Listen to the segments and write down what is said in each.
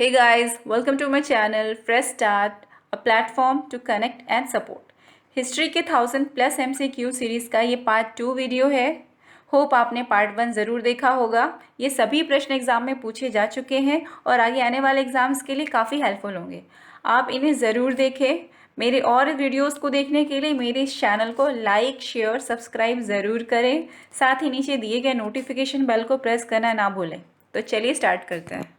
Hey guys, welcome to my channel Fresh Start, a platform to connect and support. History के 1000+ MCQ series का ये part 2 video है। Hope आपने part 1 ज़रूर देखा होगा। ये सभी प्रश्न एग्ज़ाम में पूछे जा चुके हैं और आगे आने वाले एग्ज़ाम्स के लिए काफ़ी हेल्पफुल होंगे। आप इन्हें ज़रूर देखें। मेरे और वीडियोस को देखने के लिए मेरे इस चैनल को लाइक, शेयर, सब्सक्राइब ज़रूर करें। साथ ही नीचे दिए गए नोटिफिकेशन बेल को प्रेस करना ना भूलें। तो चलिए स्टार्ट करते हैं।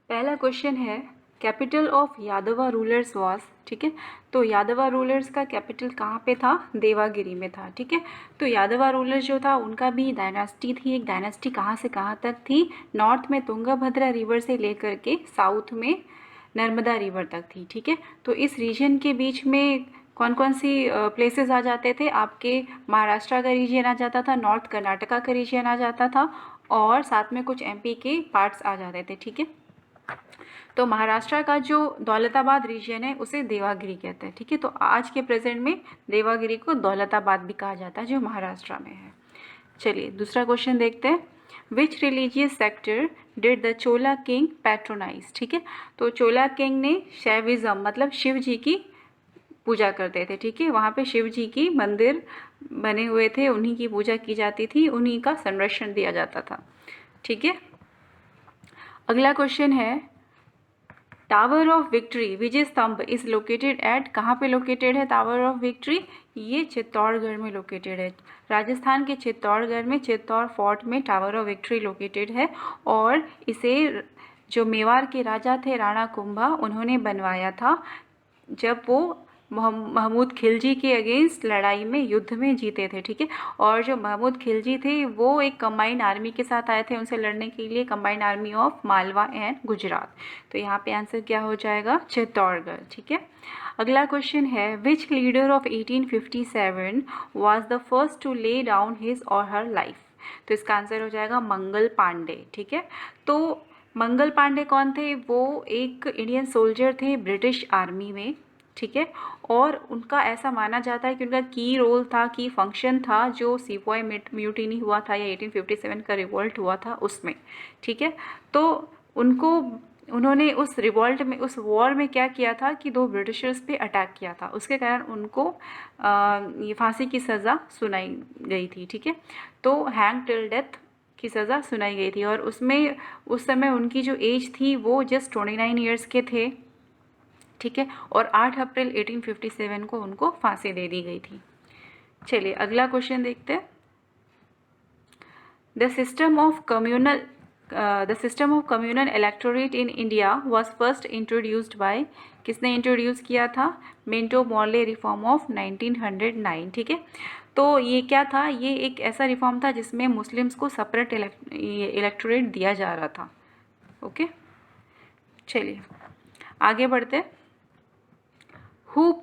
पहला क्वेश्चन है कैपिटल ऑफ यादवा रूलर्स वॉज, ठीक है। तो यादवा रूलर्स का कैपिटल कहाँ पे था? देवागिरी में था, ठीक है। तो यादवा रूलर्स जो था उनका भी डायनास्टी थी। एक डायनास्टी कहाँ से कहाँ तक थी? नॉर्थ में तुंगभद्रा रिवर से लेकर के साउथ में नर्मदा रिवर तक थी, ठीक है। तो इस रीजन के बीच में कौन कौन सी प्लेसेस आ जाते थे? आपके महाराष्ट्र का रीजन आ जाता था, नॉर्थ कर्नाटका का रीजन आ जाता था और साथ में कुछ एमपी के पार्ट्स आ जाते थे, ठीक है। तो महाराष्ट्र का जो दौलताबाद रीजन है उसे देवागिरी कहते हैं, ठीक है। तो आज के प्रेजेंट में देवागिरी को दौलताबाद भी कहा जाता है जो महाराष्ट्र में है। चलिए दूसरा क्वेश्चन देखते हैं। Which religious sector did the Chola king patronize, ठीक है। तो चोला किंग ने शैविज्म मतलब शिव जी की पूजा करते थे, ठीक है। वहाँ पे शिव जी की मंदिर बने हुए थे, उन्हीं की पूजा की जाती थी, उन्हीं का संरक्षण दिया जाता था, ठीक है। अगला क्वेश्चन है टावर ऑफ विक्ट्री विजय स्तंभ इज लोकेटेड एट, कहाँ पे लोकेटेड है टावर ऑफ विक्ट्री? ये चित्तौड़गढ़ में लोकेटेड है। राजस्थान के चित्तौड़गढ़ में चित्तौड़ फोर्ट में टावर ऑफ विक्ट्री लोकेटेड है और इसे जो मेवाड़ के राजा थे राणा कुंभा उन्होंने बनवाया था जब वो महमूद खिलजी के अगेंस्ट लड़ाई में युद्ध में जीते थे, ठीक है। और जो महमूद खिलजी थे वो एक कंबाइंड आर्मी के साथ आए थे उनसे लड़ने के लिए, combined army of Malwa and Gujarat. तो यहाँ पे आंसर क्या हो जाएगा? चित्तौड़गढ़, ठीक है। अगला क्वेश्चन है which leader of 1857 was the first to lay down his or her life? तो इसका आंसर हो जाएगा मंगल पांडे, ठीक है। तो मंगल पांडे कौन थे? वो एक इंडियन सोल्जर थे ब्रिटिश आर्मी में, ठीक है। और उनका ऐसा माना जाता है कि उनका की रोल था, की फंक्शन था जो सिपॉय म्यूटिनी हुआ था या 1857 का रिवॉल्ट हुआ था उसमें, ठीक है। तो उन्होंने उस रिवॉल्ट में, उस वॉर में क्या किया था कि दो ब्रिटिशर्स पे अटैक किया था, उसके कारण उनको ये फांसी की सज़ा सुनाई गई थी, ठीक है। तो हैंग टिल डेथ की सज़ा सुनाई गई थी और उसमें उस समय उनकी जो एज थी वो जस्ट 29 ईयर्स के थे, ठीक है। और 8 अप्रैल 1857 को उनको फांसी दे दी गई थी। चलिए अगला क्वेश्चन देखते हैं। The system of communal electorate in India was first introduced by, किसने इंट्रोड्यूस किया था? मिंटो मॉर्ले रिफॉर्म ऑफ 1909, ठीक है। तो ये क्या था? ये एक ऐसा रिफॉर्म था जिसमें मुस्लिम्स को सेपरेट इलेक्टोरेट दिया जा रहा था, ओके। चलिए आगे बढ़ते हैं। Who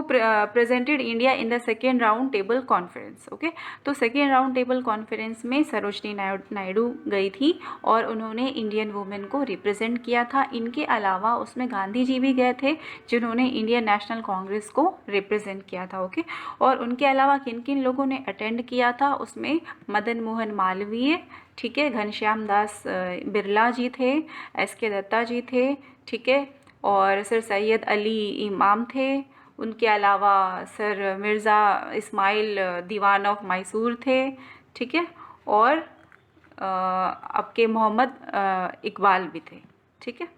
presented India in the second round table conference, okay. तो सेकेंड राउंड टेबल कॉन्फ्रेंस में सरोजनी नायडू गई थी और उन्होंने इंडियन वुमेन को रिप्रेजेंट किया था। इनके अलावा उसमें गांधी जी भी गए थे जिन्होंने इंडियन नेशनल कांग्रेस को रिप्रेजेंट किया था, ओके। और उनके अलावा किन किन लोगों ने अटेंड किया था? उसमें मदन मोहन मालवीय, ठीक है, घनश्याम दास बिरला जी थे, SK दत्ता जी थे, ठीक है, और सर सैयद अली इमाम थे। उनके अलावा सर मिर्ज़ा इस्माइल दीवान ऑफ मैसूर थे, ठीक है, और आपके मोहम्मद इकबाल भी थे, ठीक है।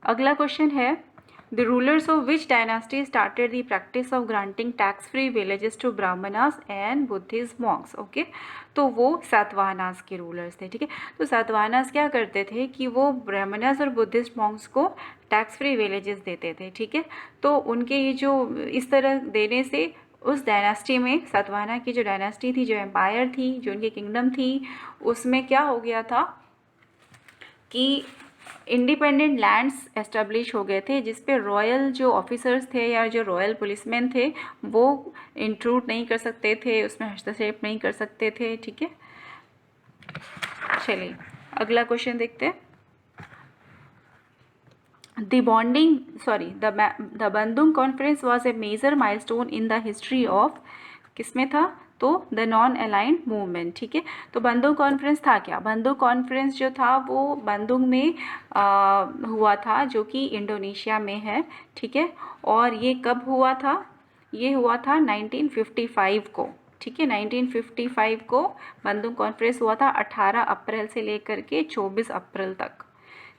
अगला क्वेश्चन है the rulers of which dynasty started the practice of granting tax free villages to Brahmanas and Buddhist monks, okay. तो वो सातवाहनास के रूलर्स थे, ठीक है। तो सातवाहनास क्या करते थे कि वो ब्राह्मणास और बुद्धिस्ट मॉन्क्स को टैक्स फ्री विलेजेस देते थे, ठीक है। तो उनके ये जो इस तरह देने से उस डायनास्टी में, सातवाहना की जो डायनास्टी थी, जो एम्पायर थी, जो उनकी किंगडम थी, उसमें क्या हो गया था कि इंडिपेंडेंट लैंड्स एस्टेब्लिश हो गए थे जिस पे रॉयल जो ऑफिसर्स थे या जो रॉयल पुलिसमैन थे वो इंट्रूड नहीं कर सकते थे, उसमें हस्तक्षेप नहीं कर सकते थे, ठीक है। चलिए अगला क्वेश्चन देखते हैं। The Bandung conference was a major milestone in the history of, किसमें था? तो द नॉन अलाइंड मूवमेंट, ठीक है। तो बंदूक कॉन्फ्रेंस था क्या? बंदूक कॉन्फ्रेंस जो था वो बंदूक में हुआ था, जो कि इंडोनेशिया में है, ठीक है। और ये कब हुआ था? ये हुआ था 1955 को, ठीक है। 1955 को बंदूक कॉन्फ्रेंस हुआ था, 18 अप्रैल से लेकर के 24 अप्रैल तक,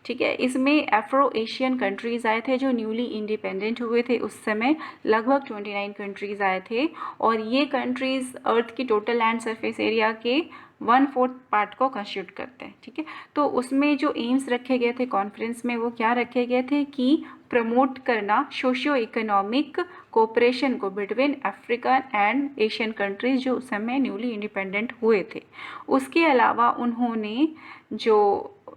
ठीक है। इसमें अफ्रो एशियन कंट्रीज़ आए थे जो न्यूली इंडिपेंडेंट हुए थे उस समय, लगभग 29 कंट्रीज़ आए थे। और ये कंट्रीज़ अर्थ की टोटल लैंड सरफेस एरिया के 1/4 पार्ट को कंस्टिट्यूट करते हैं, ठीक है। तो उसमें जो एम्स रखे गए थे कॉन्फ्रेंस में, वो क्या रखे गए थे कि प्रमोट करना सोशियो इकोनॉमिक कोऑपरेशन को between African and Asian countries जो उस समय न्यूली इंडिपेंडेंट हुए थे। उसके अलावा उन्होंने जो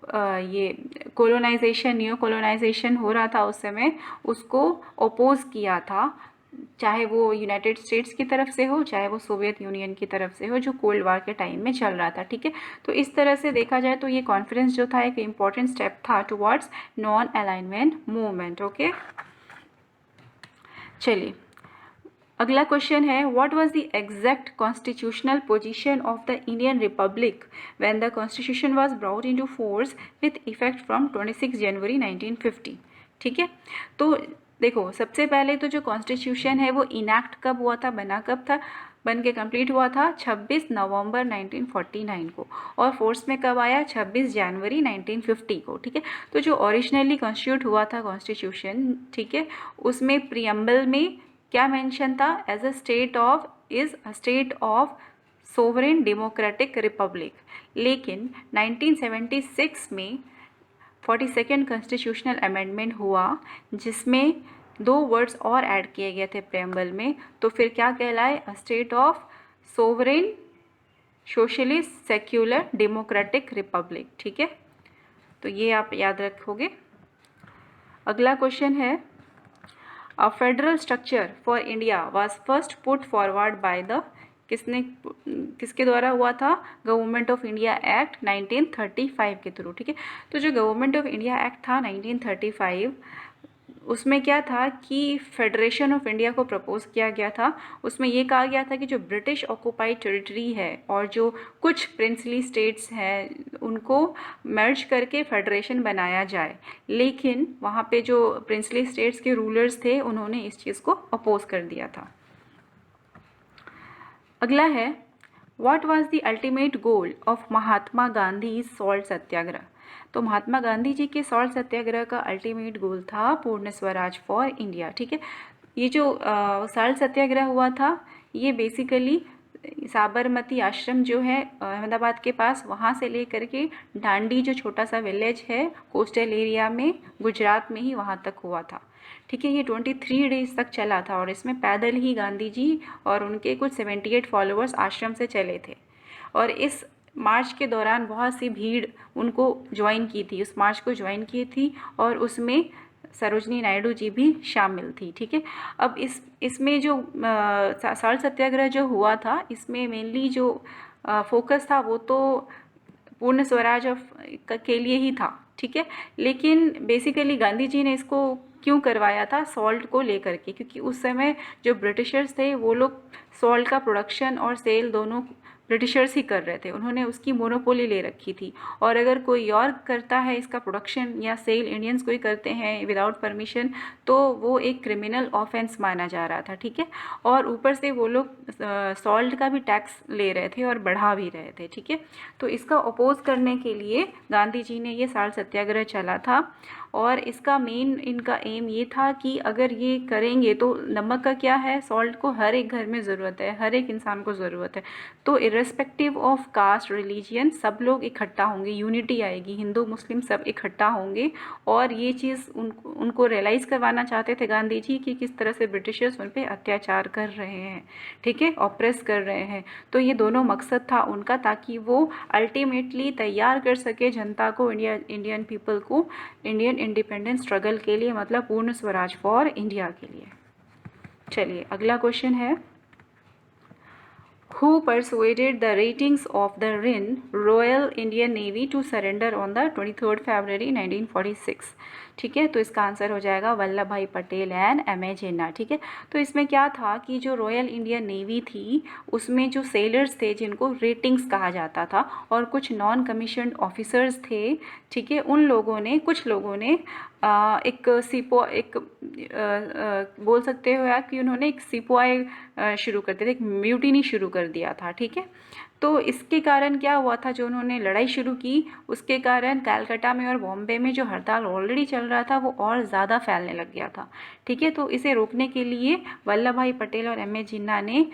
ये कोलोनाइजेशन, न्यू कोलोनाइजेशन हो रहा था उस समय, उसको अपोज किया था, चाहे वो यूनाइटेड स्टेट्स की तरफ से हो, चाहे वो सोवियत यूनियन की तरफ से हो, जो कोल्ड वार के टाइम में चल रहा था, ठीक है। तो इस तरह से देखा जाए तो ये कॉन्फ्रेंस जो था एक इम्पॉर्टेंट स्टेप था towards non alignment movement, okay. चलिए अगला क्वेश्चन है, what was the exact constitutional position of the Indian Republic when the constitution was brought into force with effect from 26 जनवरी 1950, ठीक है। तो देखो, सबसे पहले तो जो कॉन्स्टिट्यूशन है वो इनैक्ट कब हुआ था, बना कब था? बन के कंप्लीट हुआ था 26 नवंबर 1949 को, और फोर्स में कब आया? 26 जनवरी 1950 को, ठीक है। तो जो ओरिजिनली कॉन्स्टिट्यूट हुआ था कॉन्स्टिट्यूशन, ठीक है, उसमें प्रीएम्बल में क्या मेंशन था? As a state of is a state of sovereign democratic republic. लेकिन 1976 में 42nd कॉन्स्टिट्यूशनल अमेंडमेंट हुआ, जिसमें 2 वर्ड्स और ऐड किए गए थे प्रेम्बल में, तो फिर क्या कहलाए? अ state of sovereign socialist secular democratic Republic, ठीक है। तो ये आप याद रखोगे। अगला क्वेश्चन है, A federal structure for India was first put forward by the किसके द्वारा हुआ था? गवर्नमेंट ऑफ इंडिया एक्ट 1935 के थ्रू, ठीक है। तो जो गवर्नमेंट ऑफ इंडिया एक्ट था 1935, उसमें क्या था कि फेडरेशन ऑफ इंडिया को प्रपोज किया गया था। उसमें ये कहा गया था कि जो ब्रिटिश ऑक्यूपाइड टेरिटरी है और जो कुछ प्रिंसली स्टेट्स हैं, उनको मर्ज करके फेडरेशन बनाया जाए। लेकिन वहाँ पे जो प्रिंसली स्टेट्स के रूलर्स थे, उन्होंने इस चीज़ को अपोज कर दिया था। अगला है, what was the ultimate goal of Mahatma Gandhi salt satyagraha? तो महात्मा गांधी जी के सॉल्ट सत्याग्रह का अल्टीमेट गोल था पूर्ण स्वराज फॉर इंडिया, ठीक है। ये जो सॉल्ट सत्याग्रह हुआ था, ये बेसिकली साबरमती आश्रम जो है अहमदाबाद के पास, वहाँ से लेकर के डांडी जो छोटा सा विलेज है कोस्टल एरिया में गुजरात में ही, वहाँ तक हुआ था, ठीक है। ये 23 डेज तक चला था और इसमें पैदल ही गांधी जी और उनके कुछ 78 फॉलोअर्स आश्रम से चले थे। और इस मार्च के दौरान बहुत सी भीड़ उनको ज्वाइन की थी, उस मार्च को ज्वाइन की थी, और उसमें सरोजनी नायडू जी भी शामिल थी, ठीक है। अब इसमें जो सॉल्ट सत्याग्रह जो हुआ था, इसमें मेनली जो फोकस था वो तो पूर्ण स्वराज के लिए ही था, ठीक है। लेकिन बेसिकली गांधी जी ने इसको क्यों करवाया था? सॉल्ट को लेकर के, क्योंकि उस समय जो ब्रिटिशर्स थे वो लोग सॉल्ट का प्रोडक्शन और सेल दोनों ब्रिटिशर्स ही कर रहे थे, उन्होंने उसकी मोनोपोली ले रखी थी। और अगर कोई और करता है इसका प्रोडक्शन या सेल, इंडियंस कोई करते हैं विदाउट परमिशन, तो वो एक क्रिमिनल ऑफेंस माना जा रहा था, ठीक है। और ऊपर से वो लोग सॉल्ट का भी टैक्स ले रहे थे और बढ़ा भी रहे थे, ठीक है। तो इसका अपोज करने के लिए गांधी जी ने ये सॉल्ट सत्याग्रह चला था। और इसका मेन इनका एम ये था कि अगर ये करेंगे तो नमक का क्या है, सॉल्ट को हर एक घर में ज़रूरत है, हर एक इंसान को ज़रूरत है। तो इर्रेस्पेक्टिव ऑफ कास्ट रिलीजियन सब लोग इकट्ठा होंगे, यूनिटी आएगी, हिंदू मुस्लिम सब इकट्ठा होंगे। और ये चीज़ उनको रियलाइज़ करवाना चाहते थे गांधी जी कि किस तरह से ब्रिटिशर्स उन पर अत्याचार कर रहे हैं, ठीक है, ऑप्रेस कर रहे हैं। तो ये दोनों मकसद था उनका, ताकि वो अल्टीमेटली तैयार कर सके जनता को, इंडियन पीपल को इंडियन इंडिपेंडेंस स्ट्रगल के लिए, मतलब पूर्ण स्वराज फॉर इंडिया के लिए। चलिए अगला क्वेश्चन है, who persuaded the ratings of the Royal Indian Navy to surrender on the 23rd February 1946। ठीक है, तो इसका आंसर हो जाएगा वल्लभ भाई पटेल एंड एम.ए. जिन्ना। ठीक है, तो इसमें क्या था कि जो रॉयल इंडियन नेवी थी उसमें जो सेलर्स थे जिनको रेटिंग्स कहा जाता था और कुछ नॉन कमीशन्ड ऑफिसर्स थे, ठीक है, उन लोगों ने, कुछ लोगों ने बोल सकते हो यार कि उन्होंने एक सिपोई शुरू कर दिया था, एक म्यूटिनी शुरू कर दिया था। ठीक है, तो इसके कारण क्या हुआ था, जो उन्होंने लड़ाई शुरू की उसके कारण कलकत्ता में और बॉम्बे में जो हड़ताल ऑलरेडी चल रहा था वो और ज़्यादा फैलने लग गया था। ठीक है, तो इसे रोकने के लिए वल्लभ भाई पटेल और एम.ए. जिन्ना ने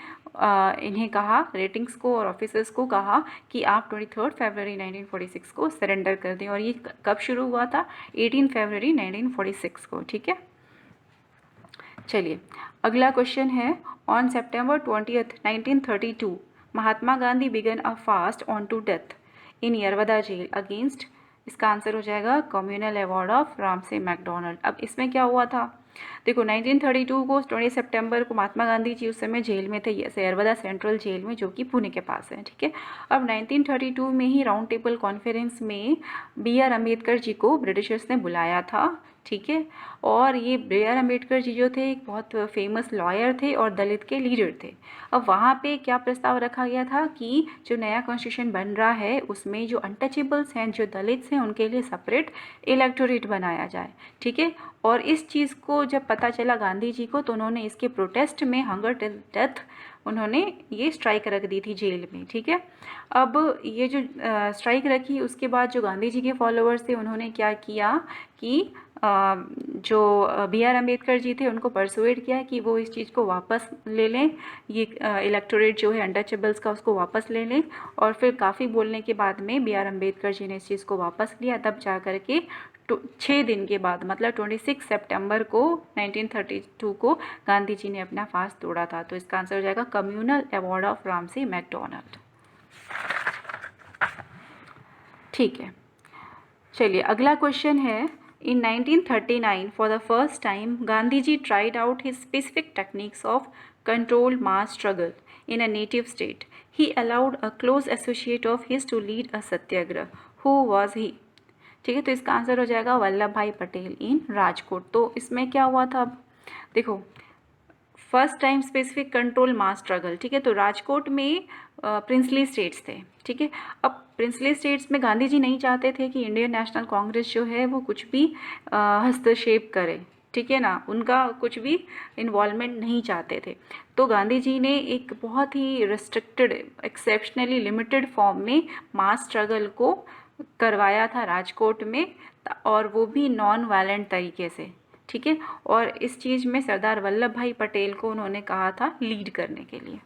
इन्हें कहा, रेटिंग्स को और ऑफिसर्स को कहा कि आप 23 फरवरी 1946 को सरेंडर कर दें। और ये कब शुरू हुआ था? 18 फरवरी 1946 को। ठीक है, चलिए अगला क्वेश्चन है, on September 20th 1932 Mahatma Gandhi began a fast on to death in Yerwada jail against, इसका आंसर हो जाएगा communal award of Ramsay MacDonald. अब इसमें क्या हुआ था, देखो 1932 को 20 सितंबर को महात्मा गांधी जी उस समय जेल में थे, यरवदा सेंट्रल जेल में, जो कि पुणे के पास है। ठीक है, अब 1932 में ही राउंड टेबल कॉन्फ्रेंस में B.R. अम्बेडकर जी को ब्रिटिशर्स ने बुलाया था। ठीक है, और ये B.R. अम्बेडकर जी जो थे एक बहुत फेमस लॉयर थे और दलित के लीडर थे। अब वहाँ पे क्या प्रस्ताव रखा गया था कि जो नया कॉन्स्टिट्यूशन बन रहा है उसमें जो अनटचेबल्स हैं, जो दलित्स हैं, उनके लिए सेपरेट इलेक्टोरेट बनाया जाए। ठीक है, और इस चीज़ को जब पता चला गांधी जी को तो उन्होंने इसके प्रोटेस्ट में हंगर टिल डेथ उन्होंने ये स्ट्राइक रख दी थी जेल में। ठीक है, अब ये जो स्ट्राइक रखी उसके बाद जो गांधी जी के फॉलोअर्स थे उन्होंने क्या किया कि जो B.R. अम्बेडकर जी थे उनको परसुएड किया कि वो इस चीज़ को वापस ले लें, ये इलेक्टोरेट जो है अनटचेबल्स का उसको वापस ले लें। और फिर काफ़ी बोलने के बाद में B.R. अम्बेडकर जी ने इस चीज़ को वापस लिया, तब जा कर के 6 दिन के बाद मतलब 26 सितंबर को 1932 को गांधी जी ने अपना फास्ट तोड़ा था। तो इसका आंसर हो जाएगा communal award of Ramsay MacDonald. ठीक है, चलिए अगला क्वेश्चन है, in 1939 for the first time Gandhi ji tried out his specific techniques of controlled mass struggle in a native state. He allowed a close associate of his to lead a satyagraha. Who was he? ठीक है, तो इसका answer हो जाएगा वल्लभ भाई पटेल इन राजकोट। तो इसमें क्या हुआ था, अब देखो फर्स्ट टाइम स्पेसिफिक कंट्रोल मास स्ट्रगल। ठीक है, तो राजकोट में प्रिंसली स्टेट्स थे। ठीक है, अब प्रिंसली स्टेट्स में गांधी जी नहीं चाहते थे कि इंडियन नेशनल कांग्रेस जो है वो कुछ भी हस्तक्षेप करे। ठीक है ना, उनका कुछ भी इन्वॉल्वमेंट नहीं चाहते थे। तो गांधी जी ने एक बहुत ही रिस्ट्रिक्टेड, एक्सेप्शनली लिमिटेड फॉर्म में मास स्ट्रगल को करवाया था राजकोट में, और वो भी नॉन वायलेंट तरीके से। ठीक है, और इस चीज़ में सरदार वल्लभ भाई पटेल को उन्होंने कहा था लीड करने के लिए।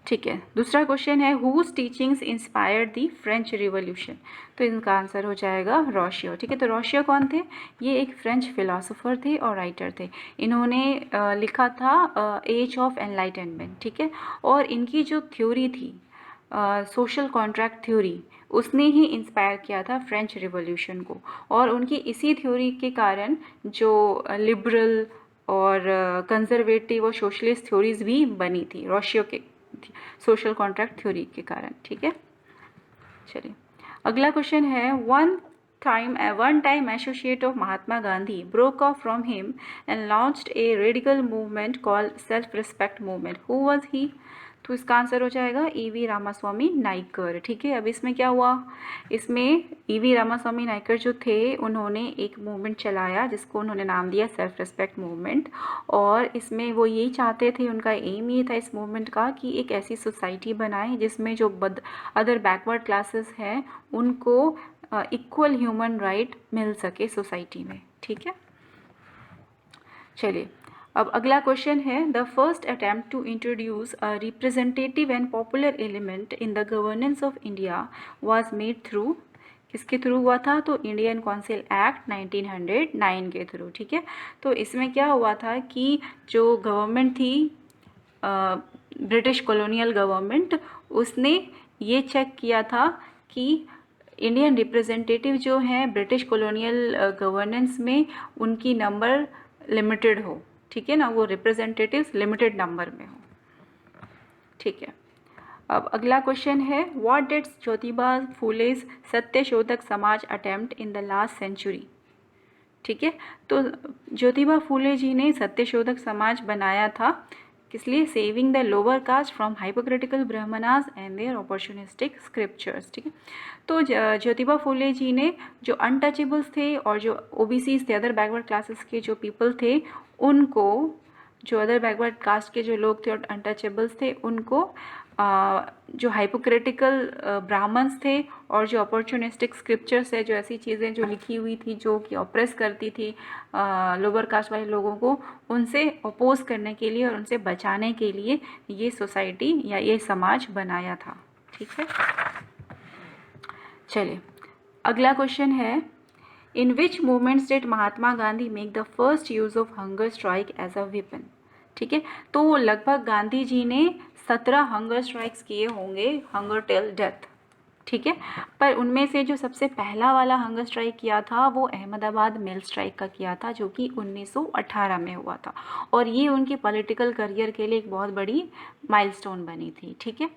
ठीक है, दूसरा क्वेश्चन है, whose teachings inspired the French revolution. तो इनका आंसर हो जाएगा रोशियो। ठीक है, तो रोशियो कौन थे? ये एक फ्रेंच फिलोसोफर थे और राइटर थे। इन्होंने लिखा था एज ऑफ एनलाइटनमेंट। ठीक है, और इनकी जो थ्योरी थी सोशल कॉन्ट्रैक्ट थ्योरी, उसने ही इंस्पायर किया था फ्रेंच रिवॉल्यूशन को। और उनकी इसी थ्योरी के कारण जो लिबरल और कंजर्वेटिव और सोशलिस्ट थ्योरीज भी बनी थी रोशियो के सोशल कॉन्ट्रैक्ट थ्योरी के कारण। ठीक है, चलिए अगला क्वेश्चन है, one time associate of Mahatma Gandhi broke of from him and launched a radical movement called self respect movement. Who was he? तो इसका आंसर हो जाएगा E.V. रामास्वामी नाइकर। ठीक है, अब इसमें क्या हुआ, इसमें E.V. रामास्वामी नाइकर जो थे उन्होंने एक मूवमेंट चलाया जिसको उन्होंने नाम दिया सेल्फ रिस्पेक्ट मूवमेंट। और इसमें वो यही चाहते थे, उनका एम ये था इस मूवमेंट का कि एक ऐसी सोसाइटी बनाए जिसमें जो अदर बैकवर्ड क्लासेस हैं उनको इक्वल ह्यूमन राइट मिल सके सोसाइटी में। ठीक है, चलिए अब अगला क्वेश्चन है, the first attempt to introduce a representative and popular element in the governance of India was made through, किसके थ्रू हुआ था? तो इंडियन काउंसिल एक्ट 1909 के थ्रू। ठीक है, तो इसमें क्या हुआ था कि जो गवर्नमेंट थी ब्रिटिश कॉलोनियल गवर्नमेंट, उसने ये चेक किया था कि इंडियन रिप्रेजेंटेटिव जो हैं ब्रिटिश कॉलोनियल गवर्नेंस में उनकी नंबर लिमिटेड हो। ठीक है ना, वो रिप्रेजेंटेटिव्स लिमिटेड नंबर में हो। ठीक है। अब अगला क्वेश्चन है, what did Jyotiba Phule's Satyashodhak Samaj attempt in the last century. ठीक है, तो ज्योतिबा फुले जी ने सत्यशोधक समाज बनाया था किस लिए? Saving the lower caste from hypocritical Brahmanas and their opportunistic scriptures. ठीक है, तो ज्योतिबा फुले जी ने जो अनटचेबल्स थे और जो ओबीसीज थे, अदर बैकवर्ड क्लासेस के जो पीपल थे, उनको, जो अदर बैकवर्ड कास्ट के जो लोग थे और अनटचेबल्स थे, उनको जो हाइपोक्रिटिकल ब्राह्मण्स थे और जो अपॉर्चुनिस्टिक स्क्रिप्चर्स है, जो ऐसी चीज़ें जो लिखी हुई थी जो कि ऑप्रेस करती थी लोअर कास्ट वाले लोगों को, उनसे अपोज करने के लिए और उनसे बचाने के लिए ये सोसाइटी या ये समाज बनाया था। ठीक है, चलिए अगला क्वेश्चन है, in which movements did Mahatma Gandhi make the first use of hunger strike as a weapon. ठीक है, तो लगभग गांधी जी ने 17 हंगर स्ट्राइक्स किए होंगे, हंगर टिल डेथ। ठीक है, पर उनमें से जो सबसे पहला वाला हंगर स्ट्राइक किया था वो अहमदाबाद मिल स्ट्राइक का किया था, जो कि 1918 में हुआ था, और ये उनके पॉलिटिकल करियर के लिए एक बहुत बड़ी माइलस्टोन बनी थी। ठीक है,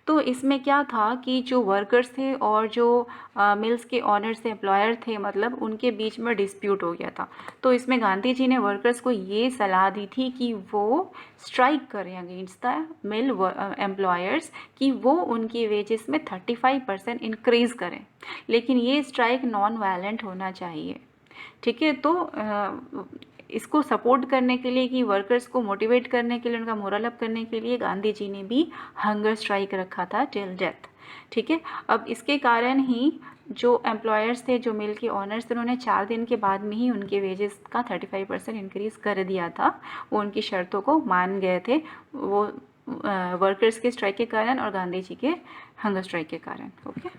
तो इसमें क्या था कि जो वर्कर्स थे और जो मिल्स के ऑनर्स थे, एम्प्लॉयर थे, मतलब उनके बीच में डिस्प्यूट हो गया था। तो इसमें गांधी जी ने वर्कर्स को ये सलाह दी थी कि वो स्ट्राइक करें अगेंस्ट द मिल एम्प्लॉयर्स, कि वो उनकी वेजेस में 35% इंक्रीज़ करें, लेकिन ये स्ट्राइक नॉन वायलेंट होना चाहिए। ठीक है, तो इसको सपोर्ट करने के लिए, कि वर्कर्स को मोटिवेट करने के लिए, उनका मोरल अप करने के लिए गांधी जी ने भी हंगर स्ट्राइक रखा था टिल डेथ। ठीक है, अब इसके कारण ही जो एम्प्लॉयर्स थे, जो मिल के ऑनर्स थे, उन्होंने 4 दिन के बाद में ही उनके वेजेस का 35% इंक्रीज़ कर दिया था। वो उनकी शर्तों को मान गए थे, वो वर्कर्स के स्ट्राइक के कारण और गांधी जी के हंगर स्ट्राइक के कारण। ओके,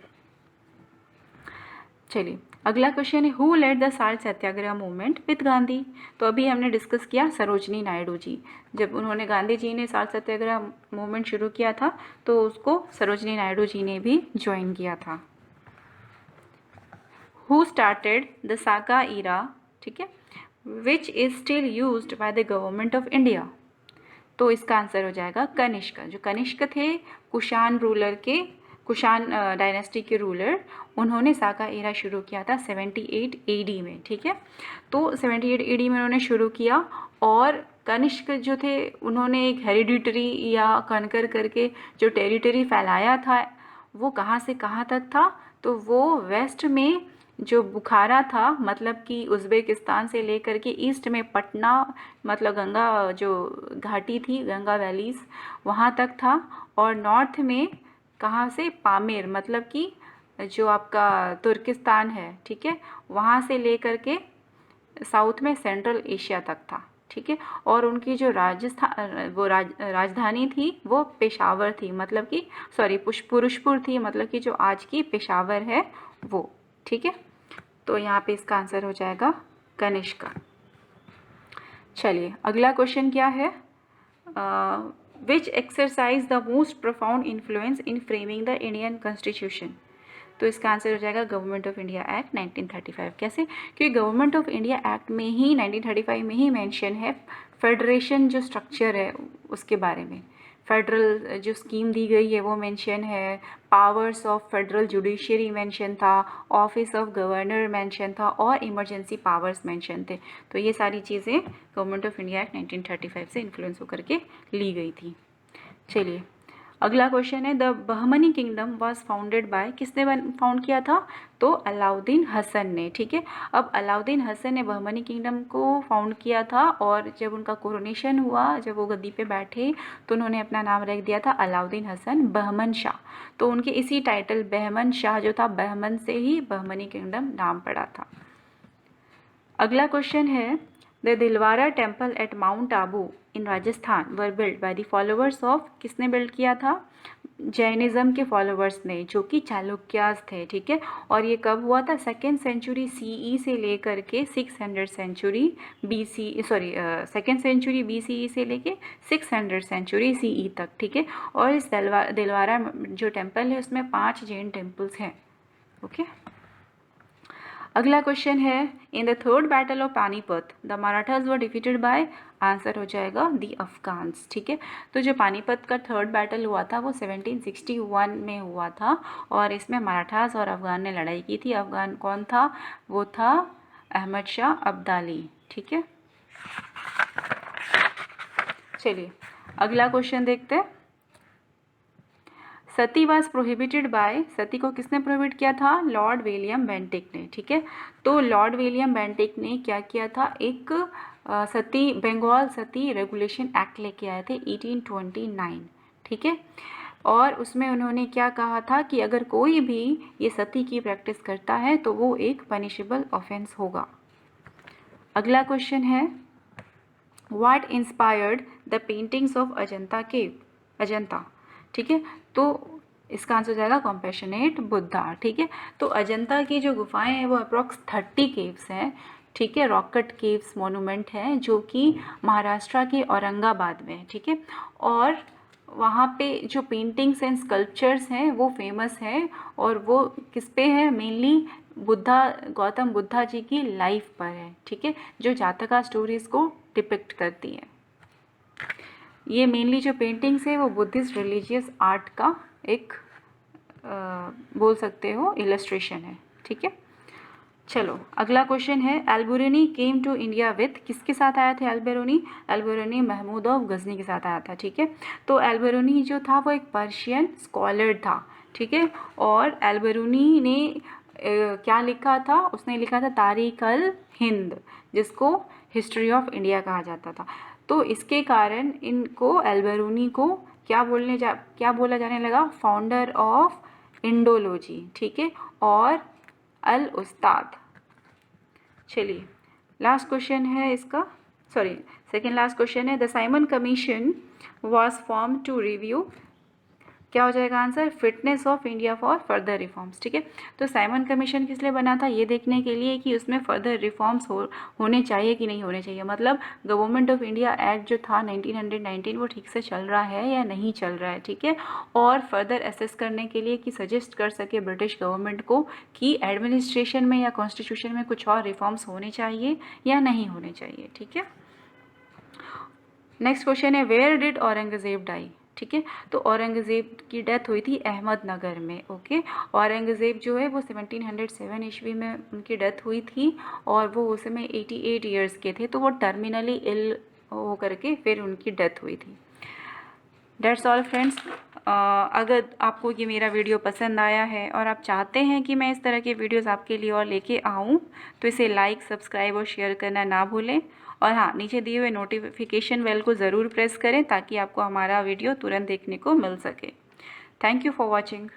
चलिए अगला क्वेश्चन है, who led the salt satyagraha movement with Gandhi. तो अभी हमने डिस्कस किया सरोजनी नायडू जी, जब उन्होंने, गांधी जी ने साल्ट सत्याग्रह मूवमेंट शुरू किया था तो उसको सरोजनी नायडू जी ने भी ज्वाइन किया था। हु स्टार्टेड द साका इरा, ठीक है, which is still used by the government of India. तो इसका आंसर हो जाएगा कनिष्क। जो कनिष्क थे कुषाण रूलर के, कुषाण डायनेस्टी के रूलर, उन्होंने साका एरा शुरू किया था 78 AD में। ठीक है, तो 78 AD में उन्होंने शुरू किया, और कनिष्क जो थे उन्होंने एक हेरिडिटरी या कनकर करके जो टेरिटरी फैलाया था, वो कहाँ से कहाँ तक था? तो वो वेस्ट में जो बुखारा था, मतलब कि उज़्बेकिस्तान से लेकर के ईस्ट में पटना, मतलब गंगा जो घाटी थी, गंगा वैलीज़, वहाँ तक था, और नॉर्थ में कहाँ से? पामेर, मतलब कि जो आपका तुर्किस्तान है, ठीक है, वहाँ से लेकर के साउथ में सेंट्रल एशिया तक था। ठीक है, और उनकी जो राजधानी थी वो पेशावर थी, मतलब कि पुरुषपुर थी, मतलब कि जो आज की पेशावर है वो। ठीक है, तो यहाँ पे इसका आंसर हो जाएगा कनिष्क। चलिए अगला क्वेश्चन क्या है, विच exercise the most profound influence in framing the Indian constitution. तो इसका आंसर हो जाएगा गवर्नमेंट ऑफ इंडिया एक्ट 1935। कैसे? क्योंकि गवर्नमेंट ऑफ इंडिया एक्ट में ही 1935 में ही मेंशन है फेडरेशन जो स्ट्रक्चर है उसके बारे में, फेडरल जो स्कीम दी गई है वो मेंशन है, powers of federal judiciary mention था, ऑफिस ऑफ गवर्नर मेंशन था, और इमरजेंसी पावर्स मेंशन थे। तो ये सारी चीज़ें गवर्नमेंट ऑफ इंडिया एक्ट 1935 से इन्फ्लुएंस होकर के ली गई थी। चलिए अगला क्वेश्चन है, the Bahmani kingdom was founded by, किसने फाउंड किया था? तो अलाउद्दीन हसन ने। ठीक है, अब अलाउद्दीन हसन ने बहमनी किंगडम को फाउंड किया था, और जब उनका कोरोनेशन हुआ, जब वो गद्दी पे बैठे, तो उन्होंने अपना नाम रख दिया था अलाउद्दीन हसन बहमन शाह। तो उनके इसी टाइटल बहमन शाह जो था, बहमन से ही बहमनी किंगडम नाम पड़ा था। अगला क्वेश्चन है, the Dilwara temple at mount Abu in Rajasthan were build by the followers of, किसने बिल्ड किया था? जैनिज़्म के फॉलोअर्स ने, जो कि चालुक्यास थे। ठीक है, और ये कब हुआ था? 2nd सेंचुरी CE से लेकर के 600 century BC, sorry 2nd century BCE से लेके 600 सेंचुरी CE तक। ठीक है, और इस दिलवारा जो टेम्पल है उसमें 5 जैन टेम्पल्स हैं। ओके, अगला क्वेश्चन है, in the third battle of Panipat the Marathas were defeated by answer हो जाएगा दी अफगान्स। ठीक है, तो जो पानीपत का थर्ड बैटल हुआ था वो 1761 में हुआ था और इसमें मराठास और अफगान ने लड़ाई की थी। अफगान कौन था? वो था अहमद शाह अब्दाली। ठीक है, चलिए अगला क्वेश्चन देखते हैं। सती वाज प्रोहिबिटेड बाय, सती को किसने प्रोहिबिट किया था? लॉर्ड विलियम बेंटिक ने। ठीक है, तो लॉर्ड विलियम बेंटिक ने क्या किया था? एक सती बंगाल सती रेगुलेशन एक्ट लेके आए थे 1829। ठीक है, और उसमें उन्होंने क्या कहा था कि अगर कोई भी ये सती की प्रैक्टिस करता है तो वो एक पनिशेबल ऑफेंस होगा। अगला क्वेश्चन है, what inspired the paintings of Ajanta cave? Ajanta. ठीक है, तो इसका आंसर हो जाएगा कॉम्पैशनेट बुद्धा। ठीक है, तो अजंता की जो गुफाएं हैं वो अप्रॉक्स 30 केव्स हैं। ठीक है, रॉकेट केव्स मोनूमेंट है जो कि महाराष्ट्र के औरंगाबाद में है। ठीक है, और वहाँ पे जो पेंटिंग्स एंड स्कल्पचर्स हैं वो फेमस हैं और वो किस पे है? मेनली बुद्धा, गौतम बुद्धा जी की लाइफ पर है। ठीक है, जो जातका स्टोरीज को डिपिक्ट करती है। ये मेनली जो पेंटिंग्स है वो बुद्धिस्ट रिलीजियस आर्ट का एक बोल सकते हो इलस्ट्रेशन है। ठीक है, चलो अगला क्वेश्चन है, एल्बेरुनी केम टू इंडिया विथ, किसके साथ आया था एल्बेरुनी? एल्बेरुनी महमूद ऑफ गजनी के साथ आया था। ठीक है, तो एल्बेरुनी जो था वो एक पर्शियन स्कॉलर था। ठीक है, और एल्बेरुनी ने क्या लिखा था? उसने लिखा था तारीख अल हिंद, जिसको हिस्ट्री ऑफ इंडिया कहा जाता था। तो इसके कारण इनको एल्बेरुनी को क्या बोला जाने लगा? Founder of Indology. ठीक है, और अल उस्ताद। चलिए लास्ट क्वेश्चन है इसका, सॉरी सेकेंड लास्ट क्वेश्चन है, the Simon commission was form to review, क्या हो जाएगा answer? Fitness of India for further reforms. ठीक है, तो साइमन कमीशन किस लिए बना था? ये देखने के लिए कि उसमें फर्दर रिफॉर्म्स होने चाहिए कि नहीं होने चाहिए, मतलब गवर्नमेंट ऑफ इंडिया एक्ट जो था 1919 वो ठीक से चल रहा है या नहीं चल रहा है। ठीक है, और फर्दर असेस करने के लिए कि सजेस्ट कर सके ब्रिटिश गवर्नमेंट को कि एडमिनिस्ट्रेशन में या कॉन्स्टिट्यूशन में कुछ और रिफॉर्म्स होने चाहिए या नहीं होने चाहिए। ठीक है, नेक्स्ट क्वेश्चन है, वेयर डिड औरंगजेब डाई? ठीक है, तो औरंगज़ेब की डेथ हुई थी अहमदनगर में। ओके, औरंगज़ेब जो है वो 1707 ईस्वी में उनकी डेथ हुई थी और वो उस समय 88 ईयर्स के थे, तो वो टर्मिनली इल हो करके फिर उनकी डेथ हुई थी। डेट्स ऑल फ्रेंड्स, अगर आपको ये मेरा वीडियो पसंद आया है और आप चाहते हैं कि मैं इस तरह के वीडियोस आपके लिए और लेके आऊँ तो इसे लाइक, सब्सक्राइब और शेयर करना ना भूलें। और हाँ, नीचे दिए हुए नोटिफिकेशन बेल को ज़रूर प्रेस करें ताकि आपको हमारा वीडियो तुरंत देखने को मिल सके। Thank you for watching.